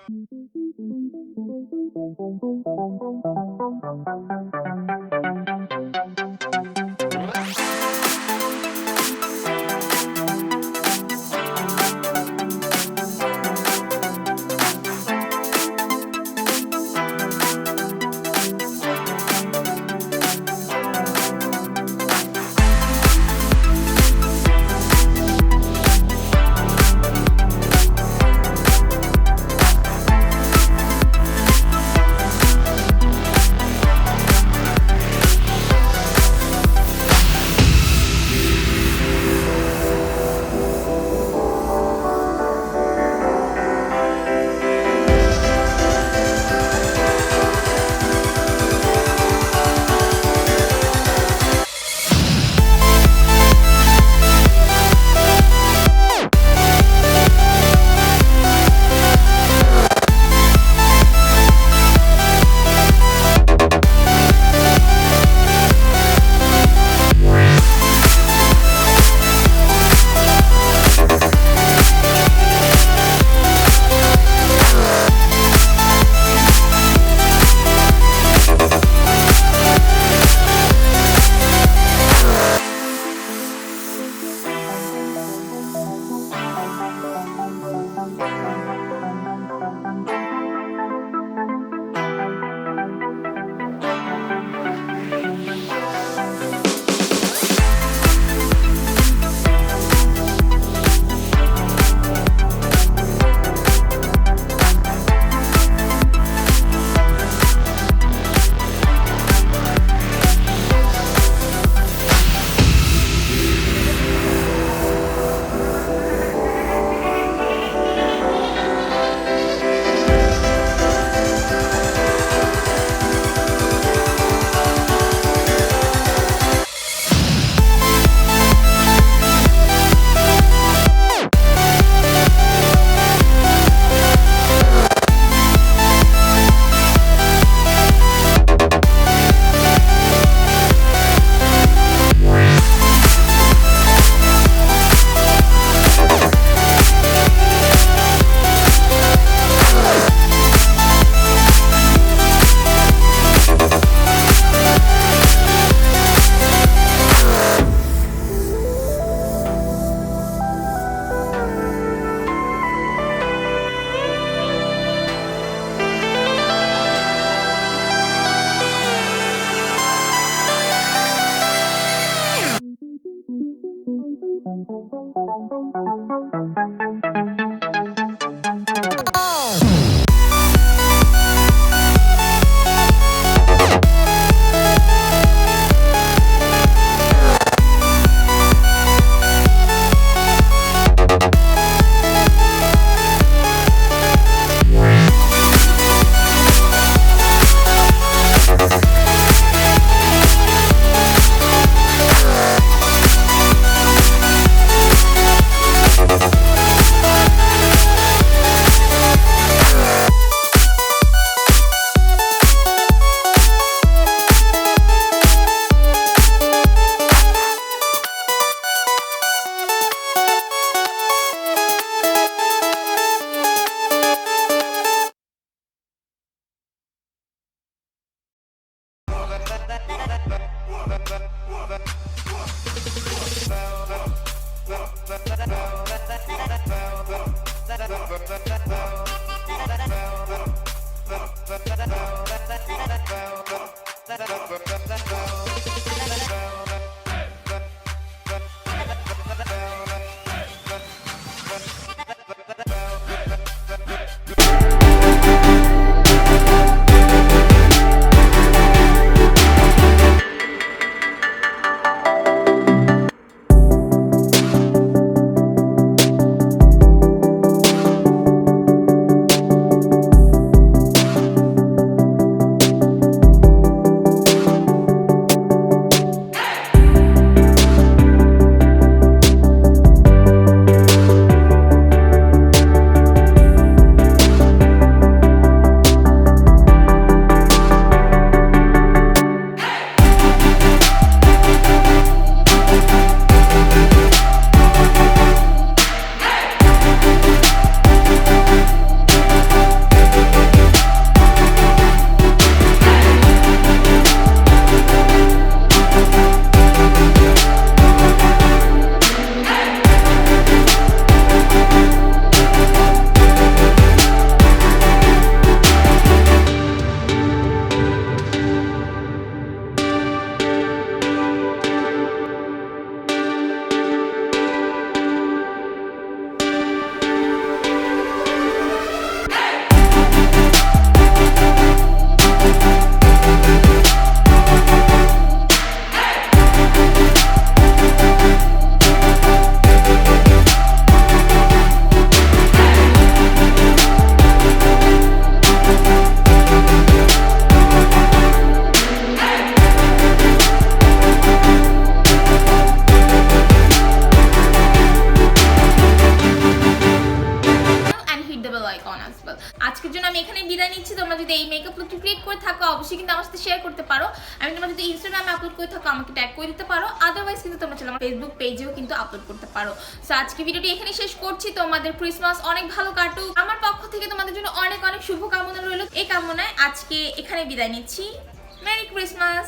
ค আজকের জন্য আমি এখানে বিদায় নিচ্ছি। তোমরা যদি এই মেকআপ লুকটি ক্রিয়েট করে থাকো অবশ্যই কিন্তু আমার সাথে শেয়ার করতে পারো। আমি তোমরা যদি ইনস্টাগ্রামে আপলোড করে থাকো আমাকে ট্যাগ করে দিতে পারো, আদারওয়াইজ কিন্তু তোমরা চাইলে আমার ফেসবুক পেজেও কিন্তু আপলোড করতে পারো। সো আজকে ভিডিওটি এখানে শেষ করছি। তোমাদের ক্রিসমাস অনেক ভালো কাটুক। আমার পক্ষ থেকে তোমাদের জন্য অনেক অনেক শুভকামনা রইল। এই কামনায় আজকে এখানে বিদায় নিচ্ছি। Merry Christmas.